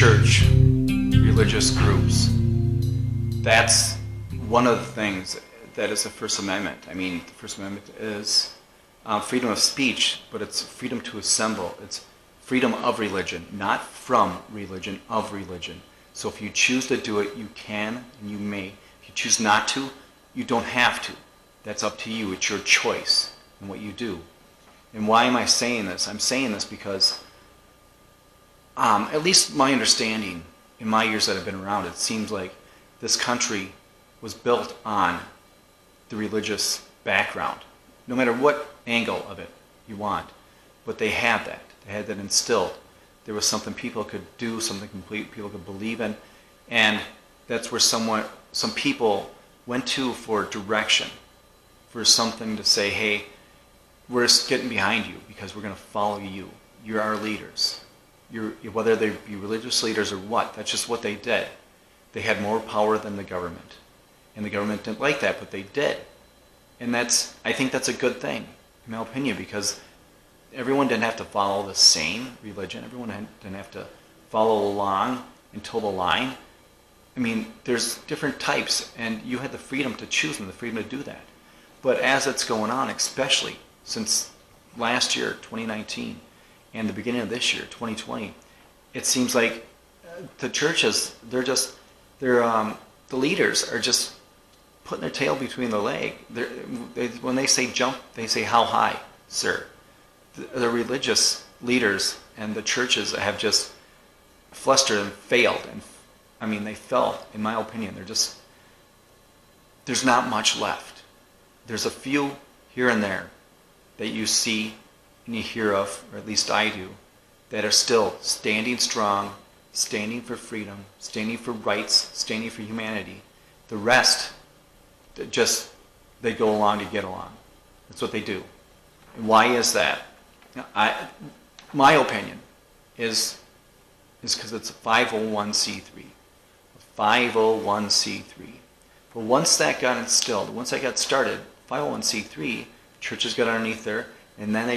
church, religious groups. That's one of the things that is the First Amendment. I mean, the First Amendment is freedom of speech, but it's freedom to assemble. It's freedom of religion, not from religion, of religion. So if you choose to do it, you can and you may. If you choose not to, you don't have to. That's up to you. It's your choice in what you do. And why am I saying this? I'm saying this because, at least my understanding, in my years that I've been around, it seems like this country was built on the religious background, no matter what angle of it you want. But they had that. They had that instilled. There was something people could do, something complete people could believe in, and that's where some people went to for direction, for something to say, hey, we're getting behind you because we're going to follow you. You're our leaders. Whether they be religious leaders or what, that's just what they did. They had more power than the government. And the government didn't like that, but they did. And I think that's a good thing, in my opinion, because everyone didn't have to follow the same religion. Everyone didn't have to follow along and toe the line. I mean, there's different types, and you had the freedom to choose them, the freedom to do that. But as it's going on, especially since last year, 2019, and the beginning of this year, 2020, it seems like the churches, the leaders are just putting their tail between their leg. When they say jump, they say, how high, sir? The religious leaders and the churches have just flustered and failed. And I mean, they fell, in my opinion. There's not much left. There's a few here and there that you see and you hear of, or at least I do, that are still standing strong, standing for freedom, standing for rights, standing for humanity. The rest, they go along to get along. That's what they do. And why is that? My opinion is because it's a 501c3. A 501c3. But once that got instilled, once that got started, 501c3, churches got underneath there, and then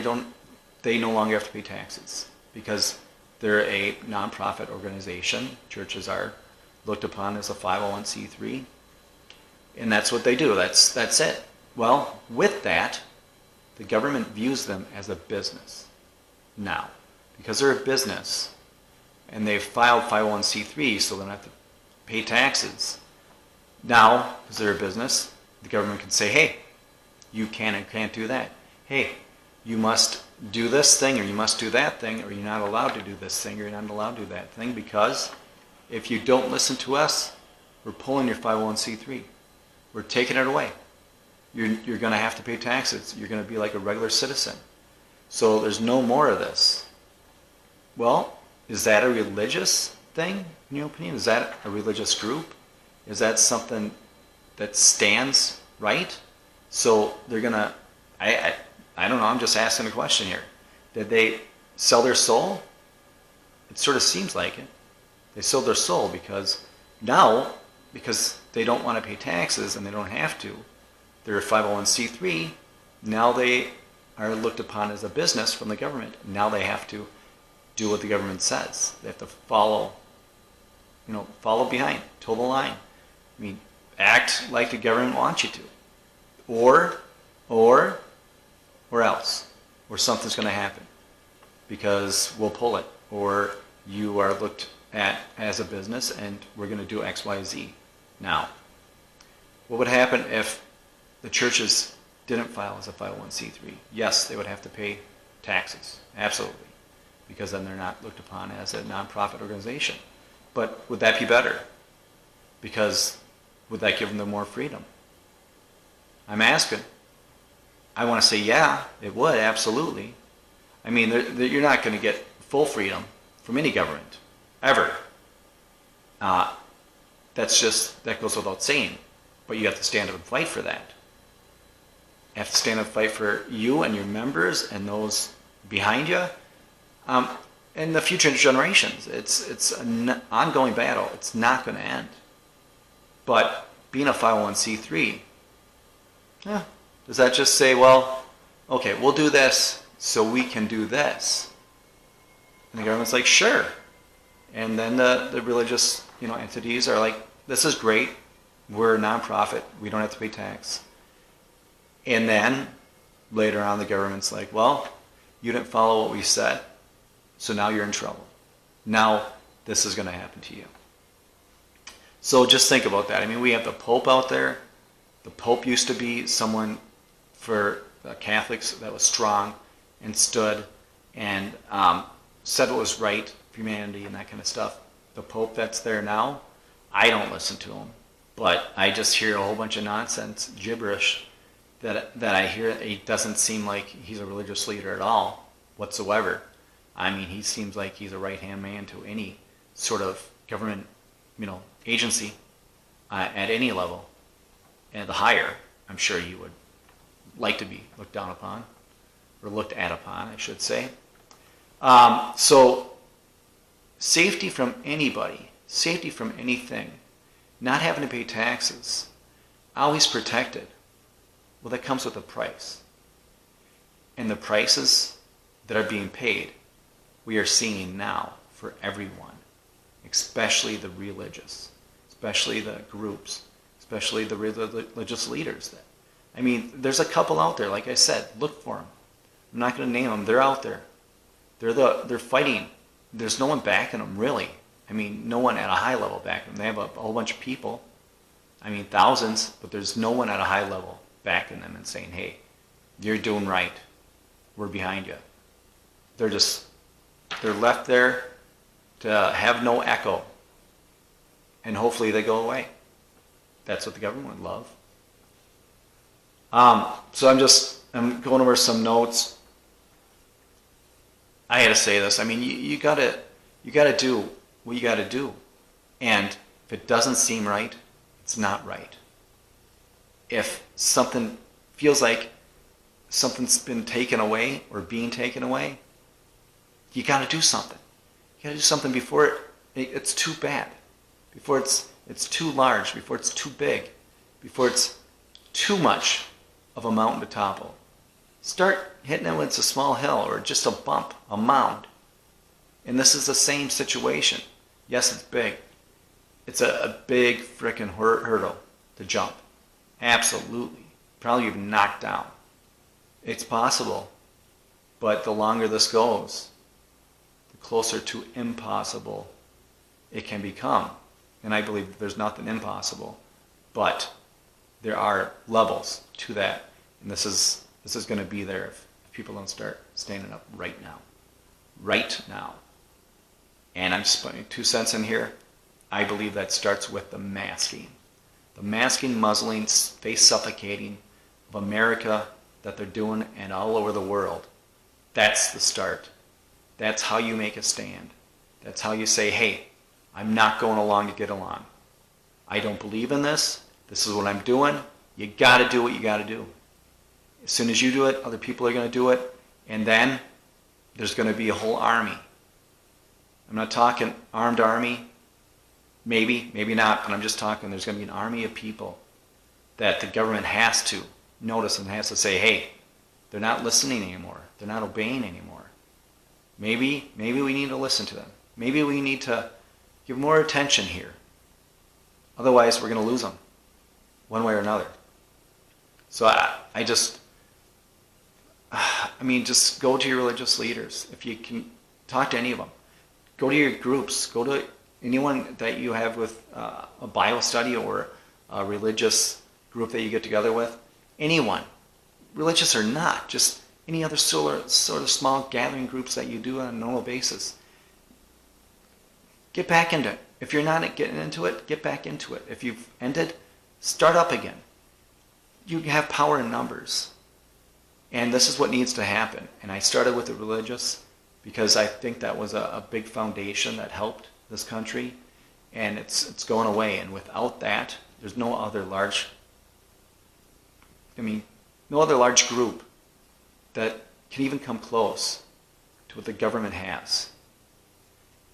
they no longer have to pay taxes because they're a nonprofit organization. Churches are looked upon as a 501c3, and that's what they do. That's it. Well, with that, the government views them as a business now. Because they're a business, and they've filed 501c3, so they don't have to pay taxes. Now, because they're a business, the government can say, hey, you can and can't do that. Hey, you must do this thing, or you must do that thing, or you're not allowed to do this thing, or you're not allowed to do that thing, because if you don't listen to us, we're pulling your 501c3. We're taking it away. You're going to have to pay taxes. You're going to be like a regular citizen. So there's no more of this. Well, is that a religious thing, in your opinion? Is that a religious group? Is that something that stands right? So they're going to, I don't know, I'm just asking a question here. Did they sell their soul? It sort of seems like it. They sold their soul because they don't want to pay taxes and they don't have to. They're a 501c3. Now they are looked upon as a business from the government. Now they have to do what the government says. They have to follow behind, toe the line. I mean, act like the government wants you to. Or else. Or something's going to happen. Because we'll pull it. Or you are looked at as a business and we're going to do X, Y, Z. Now, what would happen if the churches didn't file as a 501c3? Yes, they would have to pay taxes. Absolutely. Because then they're not looked upon as a nonprofit organization. But would that be better? Because would that give them more freedom? I'm asking. I want to say, yeah, it would, absolutely. I mean, you're not going to get full freedom from any government, ever. That goes without saying. But you have to stand up and fight for that. You have to stand up and fight for you and your members and those behind you. And the future generations. It's an ongoing battle. It's not going to end. But being a 501c3, does that just say, well, okay, we'll do this so we can do this? And the government's like, sure. And then the religious, entities are like, this is great. We're a nonprofit. We don't have to pay tax. And then later on, the government's like, well, you didn't follow what we said, so now you're in trouble. Now this is going to happen to you. So just think about that. I mean, we have the Pope out there. The Pope used to be someone for Catholics that was strong and stood and said what was right for humanity and that kind of stuff. The Pope that's there now, I don't listen to him, but I just hear a whole bunch of nonsense, gibberish, that I hear. It doesn't seem like he's a religious leader at all whatsoever. I mean, he seems like he's a right-hand man to any sort of government, agency at any level. And the higher, I'm sure he would like to be looked down upon, or looked at upon, I should say. So safety from anybody, safety from anything, not having to pay taxes, always protected. Well, that comes with a price. And the prices that are being paid, we are seeing now for everyone, especially the religious, especially the groups, especially the religious leaders. I mean, there's a couple out there, like I said, look for them. I'm not going to name them. They're out there. They're fighting. There's no one backing them, really. I mean, no one at a high level backing them. They have a whole bunch of people. I mean, thousands, but there's no one at a high level backing them and saying, hey, you're doing right. We're behind you. They're left there to have no echo. And hopefully they go away. That's what the government would love. So I'm going over some notes. I had to say this. I mean, you gotta do what you gotta do. And if it doesn't seem right, it's not right. If something feels like something's been taken away or being taken away, you got to do something. You got to do something before it's too bad, before it's too large, before it's too big, before it's too much of a mountain to topple. Start hitting it when it's a small hill or just a bump, a mound. And this is the same situation. Yes, it's big. It's a big frickin' hurdle to jump. Absolutely. Probably even knocked down. It's possible. But the longer this goes, the closer to impossible it can become. And I believe there's nothing impossible. But there are levels to that. And this is going to be there if people don't start standing up right now. Right now. And I'm just putting 2 cents in here. I believe that starts with the masking. The masking, muzzling, face suffocating of America that they're doing and all over the world. That's the start. That's how you make a stand. That's how you say, hey, I'm not going along to get along. I don't believe in this. This is what I'm doing. You got to do what you got to do. As soon as you do it, other people are going to do it. And then there's going to be a whole army. I'm not talking armed army. Maybe, maybe not, but I'm just talking there's going to be an army of people that the government has to notice and has to say, hey, they're not listening anymore. They're not obeying anymore. Maybe we need to listen to them. Maybe we need to give more attention here. Otherwise, we're going to lose them one way or another. So just go to your religious leaders. If you can talk to any of them, go to your groups, go to anyone that you have with a Bible study or a religious group that you get together with. Anyone, religious or not, just any other sort of small gathering groups that you do on a normal basis. Get back into it. If you're not getting into it, get back into it. If you've ended, start up again. You have power in numbers. And this is what needs to happen. And I started with the religious because I think that was a big foundation that helped this country, and it's going away. And without that, there's no other large group that can even come close to what the government has.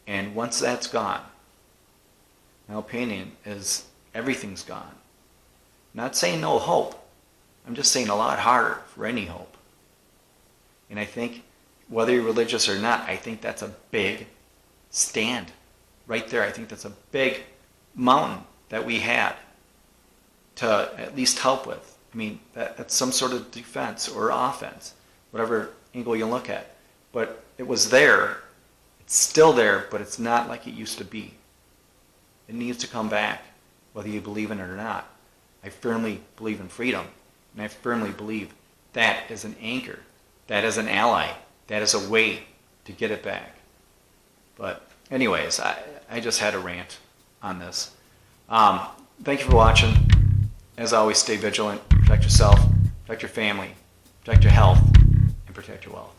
And once that's gone, my opinion is everything's gone. Not saying no hope. I'm just saying a lot harder for any hope. And I think whether you're religious or not, I think that's a big stand. right there. I think that's a big mountain that we had to at least help with. I mean, that's some sort of defense or offense, whatever angle you look at. But it was there. It's still there, but it's not like it used to be. It needs to come back, whether you believe in it or not. I firmly believe in freedom, and I firmly believe that is an anchor, that is an ally, that is a way to get it back. But anyways, I just had a rant on this. Thank you for watching. As always, stay vigilant, protect yourself, protect your family, protect your health, and protect your wealth.